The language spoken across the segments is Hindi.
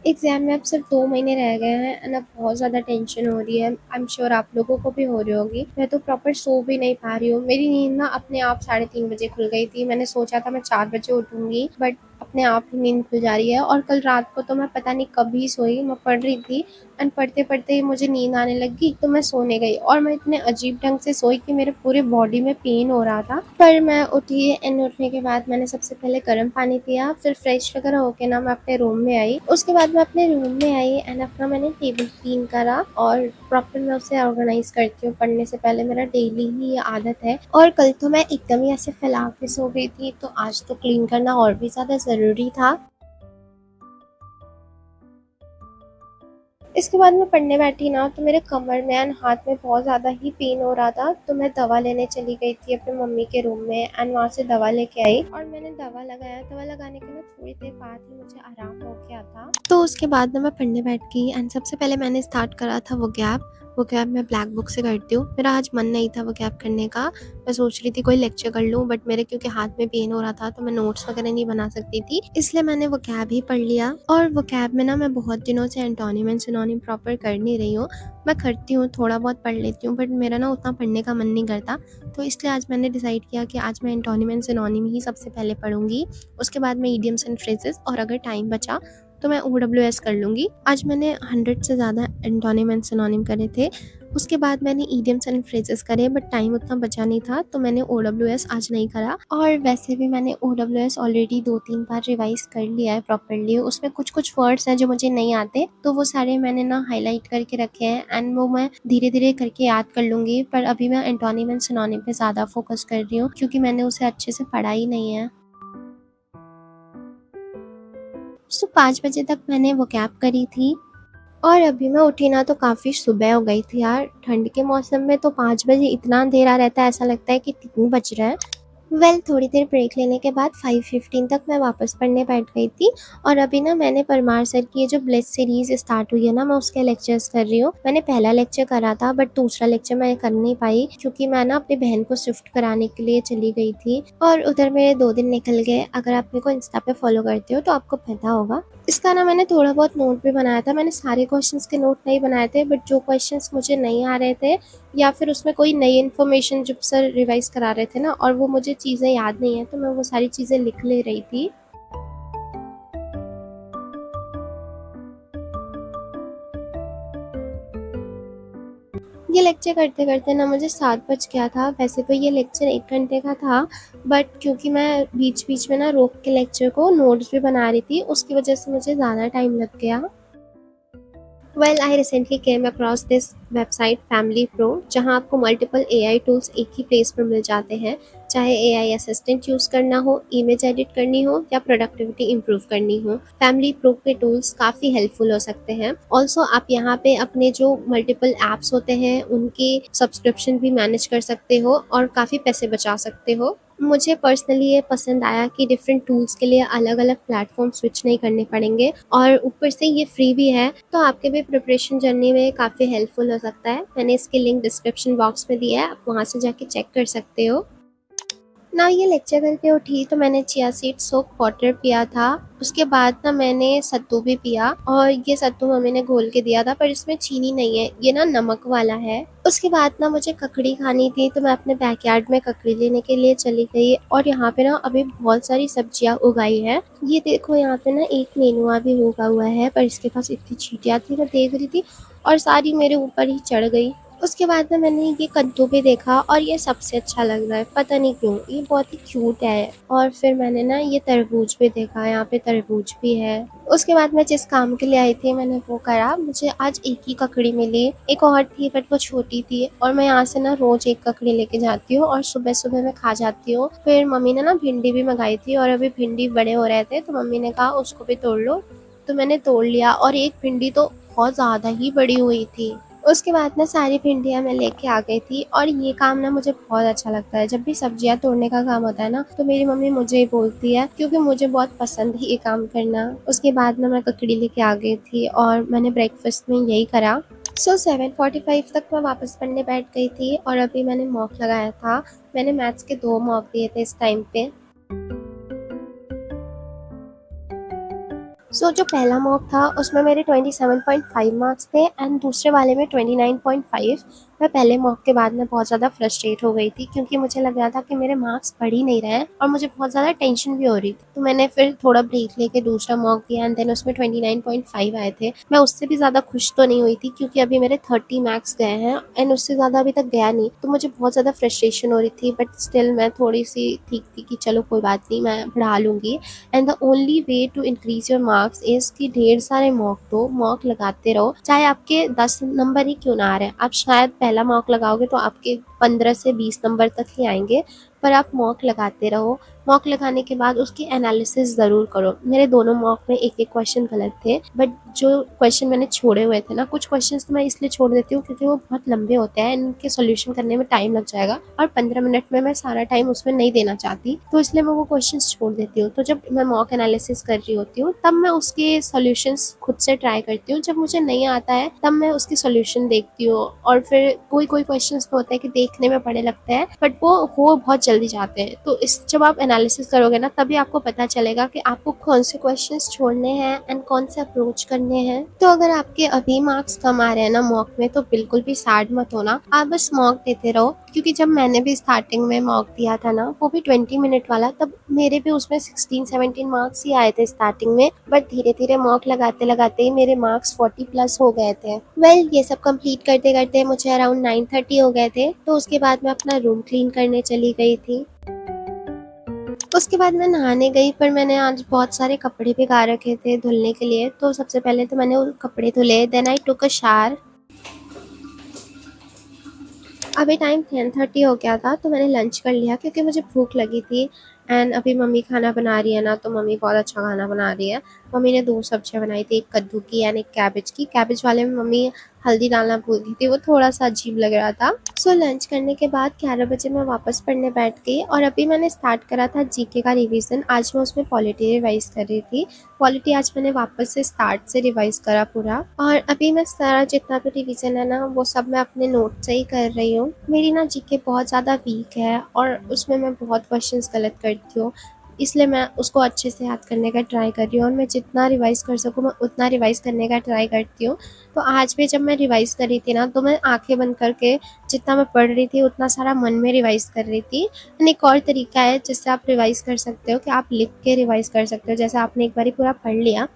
एग्ज़ाम में अब सिर्फ 2 महीने रह गए हैं एंड अब बहुत ज़्यादा टेंशन हो रही है। आई एम श्योर आप लोगों को भी हो रही होगी। मैं तो प्रॉपर सो भी नहीं पा रही हूँ। मेरी नींद ना अपने आप 3:30 बजे खुल गई थी। मैंने सोचा था मैं 4 बजे उठूँगी, बट अपने आप ही नींद खुल जा रही है। और कल रात को तो मैं पता नहीं कब ही सोई, मैं पढ़ रही थी एंड पढ़ते-पढ़ते ही मुझे नींद आने लगी, तो मैं सोने गई और मैं इतने अजीब ढंग से सोई कि मेरे पूरे बॉडी में पेन हो रहा था। पर मैं उठी एंड उठने के बाद मैंने सबसे पहले गर्म पानी पिया, फिर फ्रेश वगैरह होके ना मैं अपने रूम में आई। उसके बाद मैं अपने रूम में आई एंड अपना मैंने टेबल क्लीन करा और प्रॉपर मैं उसे ऑर्गेनाइज करती हूँ पढ़ने से पहले। मेरा डेली ही ये आदत है। और कल तो मैं एकदम ही ऐसे फैला के सो गई थी, तो आज तो क्लीन करना और भी ज़्यादा ज़रूरी था। इसके बाद मैं पढ़ने बैठी ना, तो मेरे कमर में एंड हाथ में बहुत ज़्यादा ही पेन हो रहा था, तो मैं दवा लेने चली गई थी अपने मम्मी के रूम में एंड वहाँ से दवा लेके आई और मैंने दवा लगाया। दवा लगाने के ना थोड़ी देर बाद ही मुझे आराम हो गया था। तो उसके बाद ना मैं पढ़ने बैठ गई एंड सबसे पहले मैंने स्टार्ट करा था वो गैप मैं ब्लैक बुक से करती हूँ। मेरा आज मन नहीं था वो गैप करने का। मैं सोच रही थी कोई लेक्चर कर लूँ, बट मेरे क्योंकि हाथ में पेन हो रहा था तो मैं नोट्स वगैरह नहीं बना सकती थी, इसलिए मैंने वो कैब ही पढ़ लिया। और वो कैब में ना मैं बहुत दिनों से एंटोनिम एंड सिनोनिम प्रॉपर कर नहीं रही हूँ। मैं करती हूँ, थोड़ा बहुत पढ़ लेती हूँ, बट मेरा ना उतना पढ़ने का मन नहीं करता। तो इसलिए आज मैंने डिसाइड किया कि आज मैं एंटोनिम एंड सिनोनिम ही सबसे पहले पढ़ूंगी। उसके बाद मैं ईडियम्स एंड फ्रेजेस, और अगर टाइम बचा तो मैं OWS कर लूँगी। आज मैंने 100 से ज़्यादा एंटोनिम एंड सिनोनिम करे थे। उसके बाद मैंने ईडियम्स एंड फ्रेजेस करे, बट टाइम उतना बचा नहीं था तो मैंने OWS आज नहीं करा। और वैसे भी मैंने OWS ऑलरेडी 2-3 बार रिवाइज कर लिया है प्रॉपर्ली। उसमें कुछ कुछ वर्ड्स हैं जो मुझे नहीं आते, तो वो सारे मैंने ना हाईलाइट करके रखे हैं एंड वो मैं धीरे धीरे करके याद कर लूँगी। पर अभी मैं एंटोनिम एंड सिनोनिम पे ज़्यादा फोकस कर रही हूँ क्योंकि मैंने उसे अच्छे से पढ़ा ही नहीं है। 5 बजे तक मैंने वो कैब करी थी और अभी मैं उठी ना तो काफ़ी सुबह हो गई थी यार। ठंड के मौसम में तो 5 बजे इतना अंधेरा रहता है, ऐसा लगता है कि 3 बज रहे हैं। थोड़ी देर ब्रेक लेने के बाद 5:15 तक मैं वापस पढ़ने बैठ गई थी। और अभी ना मैंने परमार सर की ये जो ब्लेस सीरीज स्टार्ट हुई है ना, मैं उसके लेक्चर्स कर रही हूँ। मैंने पहला लेक्चर करा था, बट दूसरा लेक्चर मैं कर नहीं पाई क्योंकि मैं ना अपनी बहन को शिफ्ट कराने के लिए चली गई थी और उधर मेरे 2 दिन निकल गए। अगर आप मेरे को इंस्टा पे फॉलो करते हो तो आपको पता होगा। इसका ना मैंने थोड़ा बहुत नोट भी बनाया था। मैंने सारे क्वेश्चंस के नोट नहीं बनाए थे, बट जो क्वेश्चंस मुझे नहीं आ रहे थे या फिर उसमें कोई नई इन्फॉर्मेशन जब सर रिवाइज करा रहे थे ना और वो मुझे चीज़ें याद नहीं है, तो मैं वो सारी चीज़ें लिख ले रही थी। ये लेक्चर करते करते ना मुझे 7 बज गया था। वैसे तो ये लेक्चर 1 घंटे का था, बट क्योंकि मैं बीच बीच में ना रोक के लेक्चर को नोट्स भी बना रही थी, उसकी वजह से मुझे ज़्यादा टाइम लग गया। I recently came across this website Family Pro, जहाँ आपको मल्टीपल AI टूल्स एक ही प्लेस पर मिल जाते हैं। चाहे AI असिस्टेंट यूज़ करना हो, इमेज एडिट करनी हो या प्रोडक्टिविटी इंप्रूव करनी हो, फैमिली प्रो के टूल्स काफ़ी हेल्पफुल हो सकते हैं। ऑल्सो आप यहाँ पे अपने जो मल्टीपल ऐप्स होते हैं उनके सब्सक्रिप्शन भी मैनेज कर सकते हो और काफ़ी पैसे बचा सकते हो। मुझे पर्सनली ये पसंद आया कि डिफरेंट टूल्स के लिए अलग अलग प्लेटफॉर्म स्विच नहीं करने पड़ेंगे और ऊपर से ये फ्री भी है, तो आपके भी प्रिपरेशन जर्नी में काफ़ी हेल्पफुल हो सकता है। मैंने इसकी लिंक डिस्क्रिप्शन बॉक्स में दिया है, आप वहाँ से जाके चेक कर सकते हो। ना ये लेक्चर करके उठी तो मैंने चिया सीड सोक वाटर पिया था। उसके बाद ना मैंने सत्तू भी पिया और ये सत्तू मम्मी ने घोल के दिया था, पर इसमें चीनी नहीं है, ये ना नमक वाला है। उसके बाद ना मुझे ककड़ी खानी थी, तो मैं अपने बैकयार्ड में ककड़ी लेने के लिए चली गई और यहाँ पे ना अभी बहुत सारी सब्जियां उगाई है। ये देखो यहाँ पे ना एक नेनुआ भी उगा हुआ है, पर इसके पास इतनी चींटियां थी, मैं देख रही थी और सारी मेरे ऊपर ही चढ़ गई। उसके बाद ना मैंने ये कद्दू भी देखा और ये सबसे अच्छा लग रहा है, पता नहीं क्यों, ये बहुत ही क्यूट है। और फिर मैंने ना ये तरबूज भी देखा, यहाँ पे तरबूज भी है। उसके बाद मैं जिस काम के लिए आई थी मैंने वो करा। मुझे आज एक ही ककड़ी मिली, एक और थी बट वो छोटी थी और मैं यहाँ से ना रोज एक ककड़ी लेके जाती हूँ और सुबह सुबह मैं खा जाती हूँ। फिर मम्मी ने ना भिंडी भी मंगाई थी और अभी भिंडी बड़े हो रहे थे, तो मम्मी ने कहा उसको भी तोड़ लो, तो मैंने तोड़ लिया और एक भिंडी तो बहुत ज़्यादा ही बड़ी हुई थी। उसके बाद ना सारी भिंडियाँ मैं लेके आ गई थी और ये काम ना मुझे बहुत अच्छा लगता है। जब भी सब्जियाँ तोड़ने का काम होता है ना, तो मेरी मम्मी मुझे ही बोलती है क्योंकि मुझे बहुत पसंद है ये काम करना। उसके बाद ना मैं ककड़ी लेके आ गई थी और मैंने ब्रेकफास्ट में यही करा। 7:45 तक मैं वापस पढ़ने बैठ गई थी और अभी मैंने मॉक लगाया था। मैंने मैथ्स के 2 मॉक दिए थे इस टाइम पे। जो पहला मॉक था उसमें मेरे 27.5 मार्क्स थे एंड दूसरे वाले में 29.5। मैं पहले मॉक के बाद में बहुत ज़्यादा फ्रस्ट्रेट हो गई थी क्योंकि मुझे लग रहा था कि मेरे मार्क्स बढ़ ही नहीं रहे हैं और मुझे बहुत ज़्यादा टेंशन भी हो रही थी। तो मैंने फिर थोड़ा ब्रेक लेके दूसरा मॉक दिया एंड देन उसमें 29.5 आए थे। मैं उससे भी ज़्यादा खुश तो नहीं हुई थी क्योंकि अभी मेरे 30 मार्क्स गए हैं एंड उससे ज़्यादा अभी तक गया नहीं, तो मुझे बहुत ज़्यादा फ्रस्ट्रेशन हो रही थी। बट स्टिल मैं थोड़ी सी ठीक थी कि चलो कोई बात नहीं, मैं बढ़ा लूँगी। And the only way to increase your marks is कि ढेर सारे मॉक दो, मॉक लगाते रहो, चाहे आपके 10 नंबर ही क्यों ना आ रहे हैं। आप शायद पहला मॉक लगाओगे तो आपके 15 से 20 नंबर तक ही आएंगे, पर आप मॉक लगाते रहो। मॉक लगाने के बाद उसकी एनालिसिस ज़रूर करो। मेरे दोनों मॉक में एक एक क्वेश्चन गलत थे, बट जो क्वेश्चन मैंने छोड़े हुए थे ना, कुछ क्वेश्चन तो मैं इसलिए छोड़ देती हूँ क्योंकि वो बहुत लंबे होते हैं, इनके सोल्यूशन करने में टाइम लग जाएगा और 15 मिनट में मैं सारा टाइम उसमें नहीं देना चाहती, तो इसलिए मैं वो क्वेश्चन छोड़ देती हूँ। तो जब मैं मॉक एनालिसिस कर रही होती हूँ तब मैं उसके सोल्यूशंस खुद से ट्राई करती हूँ। जब मुझे नहीं आता है तब मैं उसकी सोल्यूशन देखती हूँ और फिर कोई कोई क्वेश्चन तो होता है कि देखने में बड़े लगते हैं बट वो हो बहुत जल्दी जाते हैं। तो इस जब आप एनालिसिस करोगे ना तभी आपको पता चलेगा कि आपको कौन से क्वेश्चंस छोड़ने हैं एंड कौन से अप्रोच करने हैं। तो अगर आपके अभी मार्क्स कम आ रहे हैं ना मॉक में, तो बिल्कुल भी सैड मत होना, आप बस मॉक देते रहो। क्योंकि जब मैंने भी स्टार्टिंग में मॉक दिया था ना, वो भी 20 मिनट वाला, तब मेरे भी उसमें 16-17 मार्क्स ही आए थे स्टार्टिंग में, बट धीरे धीरे मॉक लगाते लगाते ही मेरे मार्क्स 40 प्लस हो गए थे। ये सब कंप्लीट करते करते मुझे अराउंड 9:30 हो गए थे। तो उसके बाद मैं अपना रूम क्लीन करने चली गई थी। उसके बाद मैं नहाने गई, पर मैंने आज बहुत सारे कपड़े भिगा रखे थे धुलने के लिए, तो सबसे पहले तो मैंने वो कपड़े धुले, then I took a shower. अभी टाइम 10:30 हो गया था, तो मैंने लंच कर लिया क्योंकि मुझे भूख लगी थी। एंड अभी मम्मी खाना बना रही है ना, तो मम्मी बहुत अच्छा खाना बना रही है। मम्मी ने 2 सब्जियाँ बनाई थी, एक कद्दू की एंड एक कैबेज की। कैबेज वाले में मम्मी हल्दी डालना भूल गई थी, वो थोड़ा-सा अजीब लग रहा था। लंच करने के बाद 11 बजे मैं वापस पढ़ने बैठ गई और अभी मैंने स्टार्ट करा था जीके का रिवीजन। आज मैं उसमें पॉलिटी रिवाइज़ कर रही थी। पॉलिटी आज मैंने वापस से स्टार्ट से रिवाइज़ करा पूरा, और अभी मैं सारा जितना भी रिवीजन है ना, वो सब मैं अपने नोट से ही कर रही हूँ। मेरी ना जीके बहुत ज़्यादा वीक है और उसमें मैं बहुत क्वेश्चंस गलत करती हूँ, इसलिए मैं उसको अच्छे से याद करने का ट्राई कर रही हूँ और मैं जितना रिवाइज़ कर सकूँ मैं उतना रिवाइज़ करने का ट्राई करती हूँ। तो आज भी जब मैं रिवाइज़ कर रही थी ना, तो मैं आंखें बंद करके जितना मैं पढ़ रही थी उतना सारा मन में रिवाइज़ कर रही थी। एंड एक और तरीका है जिससे आप रिवाइज़ कर सकते हो कि आप लिख के रिवाइज़ कर सकते हो। जैसे आपने एक बारी पूरा पढ़ लिया,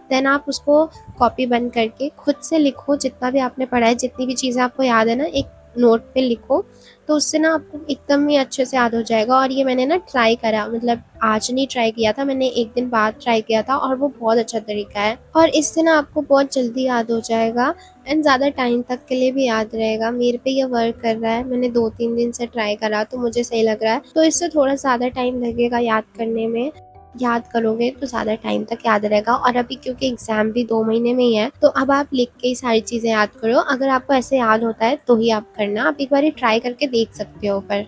देन आप उसको कॉपी बंद करके खुद से लिखो, जितना भी आपने पढ़ा है, जितनी भी चीज़ें आपको याद है ना, एक नोट पे लिखो, तो उससे ना आपको एकदम ही अच्छे से याद हो जाएगा। और ये मैंने ना ट्राई करा, मतलब आज नहीं ट्राई किया था, मैंने एक दिन बाद ट्राई किया था और वो बहुत अच्छा तरीका है और इससे ना आपको बहुत जल्दी याद हो जाएगा एंड ज़्यादा टाइम तक के लिए भी याद रहेगा। मेरे पे ये वर्क कर रहा है, मैंने 2-3 दिन से ट्राई करा तो मुझे सही लग रहा है। तो इससे थोड़ा ज़्यादा टाइम लगेगा याद करने में, याद करोगे तो ज़्यादा टाइम तक याद रहेगा। और अभी क्योंकि एग्ज़ाम भी 2 महीने में ही है, तो अब आप लिख के ही सारी चीज़ें याद करो। अगर आपको ऐसे याद होता है तो ही आप करना, आप एक बारी ट्राई करके देख सकते हो पर।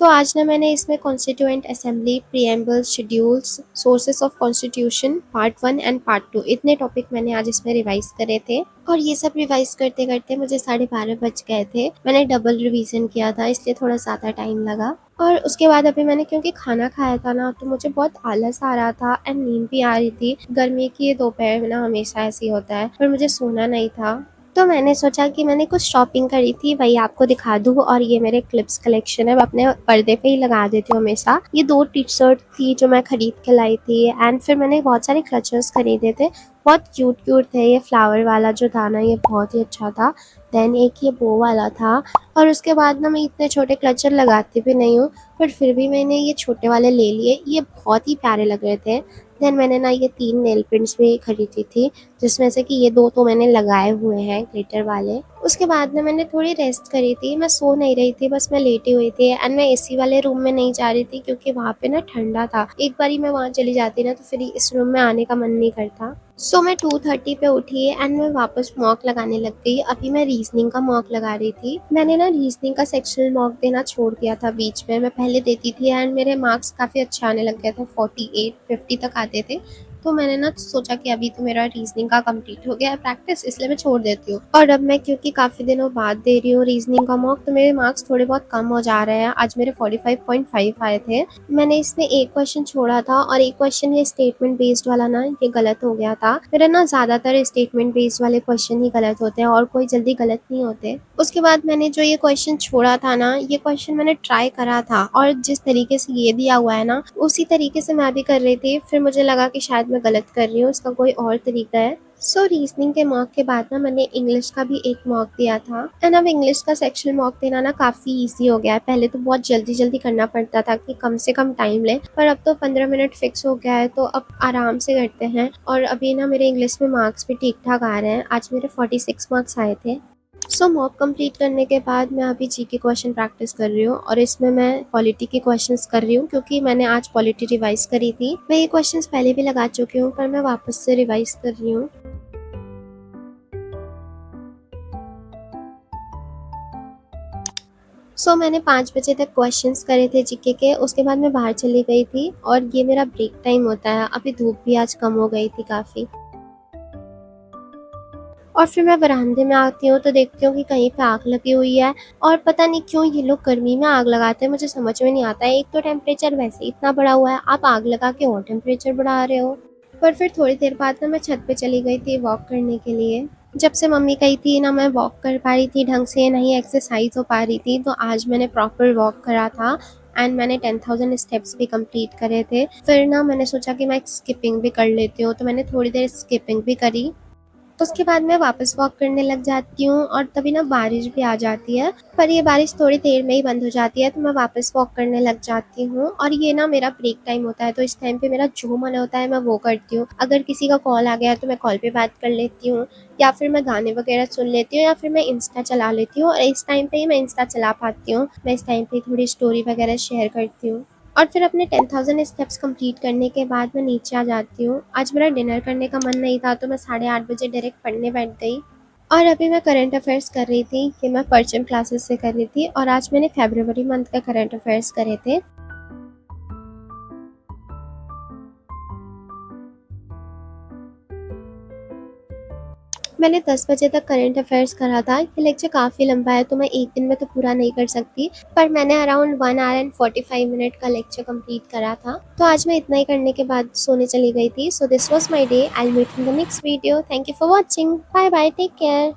तो आज ना मैंने इसमें constituent assembly, preamble, schedules, sources of constitution part 1 and part 2, इतने टॉपिक मैंने आज इसमें रिवाइज करे थे। और ये सब रिवाइज करते करते मुझे 12:30 बज गए थे। मैंने डबल रिवीजन किया था, इसलिए थोड़ा ज़्यादा टाइम लगा। और उसके बाद अभी मैंने क्योंकि खाना खाया था ना, तो मुझे बहुत आलस आ रहा था एंड नींद भी आ रही थी। गर्मी की ये दोपहर में ना हमेशा ऐसे ही होता है, पर मुझे सोना नहीं था। तो मैंने सोचा कि मैंने कुछ शॉपिंग करी थी, वही आपको दिखा दूँ। और ये मेरे क्लिप्स कलेक्शन है, मैं अपने पर्दे पे ही लगा देती हूँ हमेशा। ये 2 टी-शर्ट थी जो मैं खरीद के लाई थी एंड फिर मैंने बहुत सारे क्लचर्स खरीदे थे, बहुत क्यूट थे। ये फ्लावर वाला जो था ना, ये बहुत ही अच्छा था। देन एक ये बो वाला था। और उसके बाद ना, मैं इतने छोटे क्लचर लगाती भी नहीं हूँ, बट फिर भी मैंने ये छोटे वाले ले लिए, ये बहुत ही प्यारे लग रहे थे। देन मैंने ना ये 3 नेल पेंट्स भी खरीदी थी, जिसमें से कि ये 2 तो मैंने लगाए हुए हैं ग्लिटर वाले। उसके बाद ना मैंने थोड़ी रेस्ट करी थी, मैं सो नहीं रही थी, बस मैं लेटी हुई थी एंड मैं एसी वाले रूम में नहीं जा रही थी क्योंकि वहाँ पे ना ठंडा था। एक बारी मैं वहाँ चली जाती ना, तो फिर इस रूम में आने का मन नहीं करता। मैं 2:30 पे उठी एंड मैं वापस मॉक लगाने लग गई। अभी मैं रीजनिंग का मॉक लगा रही थी। मैंने ना रीजनिंग का सेक्शनल मॉक देना छोड़ दिया था बीच में, मैं पहले देती थी एंड मेरे मार्क्स काफ़ी अच्छे आने लग गए थे, 48-50 तक आते थे। तो मैंने ना सोचा कि अभी तो मेरा रीजनिंग का कंप्लीट हो गया है प्रैक्टिस, इसलिए मैं छोड़ देती हूँ। और अब मैं क्योंकि काफ़ी दिनों बाद दे रही हूँ रीजनिंग का मॉक, तो मेरे मार्क्स थोड़े बहुत कम हो जा रहे हैं। आज मेरे 45.5 आए थे। मैंने इसमें एक क्वेश्चन छोड़ा था और एक क्वेश्चन ये स्टेटमेंट बेस्ड वाला ना ये गलत हो गया था। मेरा ना ज़्यादातर स्टेटमेंट बेस्ड वाले क्वेश्चन ही गलत होते हैं और कोई जल्दी गलत नहीं होते। उसके बाद मैंने जो ये क्वेश्चन छोड़ा था ना, ये क्वेश्चन मैंने ट्राई करा था और जिस तरीके से ये दिया हुआ है ना, उसी तरीके से मैं भी कर रही थी। फिर मुझे लगा कि शायद मैं गलत कर रही हूँ, इसका कोई और तरीका है। रीजनिंग के मॉक के बाद ना मैंने इंग्लिश का भी एक मॉक दिया था। एंड अब इंग्लिश का सेक्शन मॉक देना ना काफ़ी इजी हो गया है। पहले तो बहुत जल्दी जल्दी करना पड़ता था कि कम से कम टाइम ले, पर अब तो 15 मिनट फिक्स हो गया है, तो अब आराम से करते हैं। और अभी ना मेरे इंग्लिश में मार्क्स भी ठीक ठाक आ रहे हैं। आज मेरे 46 मार्क्स आए थे। मॉक कंप्लीट करने के बाद मैं अभी जीके क्वेश्चन प्रैक्टिस कर रही हूँ और इसमें मैं पॉलिटी के क्वेश्चंस कर रही हूँ, क्योंकि मैंने आज पॉलिटी रिवाइज करी थी। मैं ये क्वेश्चंस पहले भी लगा चुकी हूँ, पर मैं वापस से रिवाइज कर रही हूँ। मैंने 5 बजे तक क्वेश्चंस करे थे जीके के। उसके बाद मैं बाहर चली गई थी और ये मेरा ब्रेक टाइम होता है। अभी धूप भी आज कम हो गई थी काफ़ी। और फिर मैं बरामदे में आती हूँ तो देखती हूँ कि कहीं पे आग लगी हुई है। और पता नहीं क्यों ये लोग गर्मी में आग लगाते हैं, मुझे समझ में नहीं आता है। एक तो टेम्परेचर वैसे ही इतना बढ़ा हुआ है, आप आग लगा के और टेम्परेचर बढ़ा रहे हो। पर फिर थोड़ी देर बाद ना मैं छत पे चली गई थी वॉक करने के लिए। जब से मम्मी गई थी ना, मैं वॉक कर पा रही थी ढंग से, ना ही एक्सरसाइज हो पा रही थी। तो आज मैंने प्रॉपर वॉक करा था एंड मैंने 10,000 स्टेप्स भी कंप्लीट करे थे। फिर ना मैंने सोचा कि मैं स्किपिंग भी कर लेती हूँ, तो मैंने थोड़ी देर स्किपिंग भी करी। उसके बाद मैं वापस वॉक करने लग जाती हूँ और तभी ना बारिश भी आ जाती है, पर ये बारिश थोड़ी देर में ही बंद हो जाती है, तो मैं वापस वॉक करने लग जाती हूँ। और ये ना मेरा ब्रेक टाइम होता है, तो इस टाइम पे मेरा जो मन होता है मैं वो करती हूँ। अगर किसी का कॉल आ गया तो मैं कॉल पे बात कर लेती हूँ, या फिर मैं गाने वगैरह सुन लेती हूँ, या फिर मैं इंस्टा चला लेती हूँ। और इस टाइम पे ही मैं इंस्टा चला पाती हूँ। मैं इस टाइम पे थोड़ी स्टोरी वगैरह शेयर करती हूँ। और फिर अपने 10,000 स्टेप्स कंप्लीट करने के बाद मैं नीचे आ जाती हूँ। आज मेरा डिनर करने का मन नहीं था, तो मैं 8:30 बजे डायरेक्ट पढ़ने बैठ गई। और अभी मैं करंट अफेयर्स कर रही थी, कि मैं परचम क्लासेस से कर रही थी, और आज मैंने फरवरी मंथ का करंट अफेयर्स करे थे। मैंने 10 बजे तक करंट अफेयर्स करा था। ये लेक्चर काफ़ी लंबा है, तो मैं एक दिन में तो पूरा नहीं कर सकती, पर मैंने अराउंड 1 आवर एंड 45 मिनट का लेक्चर कंप्लीट करा था। तो आज मैं इतना ही करने के बाद सोने चली गई थी। This was my day. I will meet in the next video. Thank you for watching. Bye bye, take care.